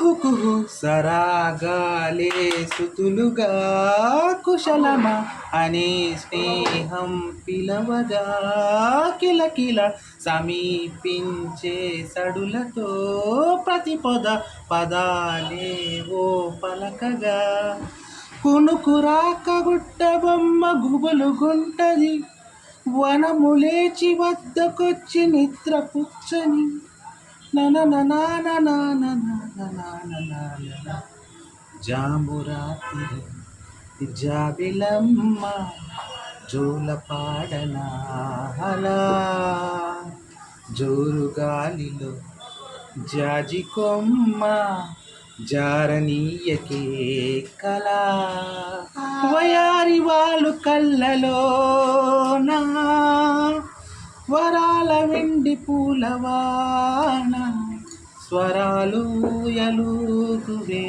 కుహు కుహు సరాగాలే సుతులుగా కుశలమా అనే స్నేహం పిలవగా కిలకిల సమీపించే సడులతో ప్రతి పదాలే ఓ పలకగా కునుకురాక గుట్ట బొమ్మ గుబులు గుంటది వనములేచి వద్దకొచ్చి నిద్ర పుచ్చని జామురాతిరి జాబిలమ్మ జోలపాడనా అలా జోరుగాలిలో జాజి కొమ్మ జారనీయకే కళ వయారి వాళ్ళు కళ్ళలోనా వరాల వెండి పూలవాన స్వరాలు యలుగువే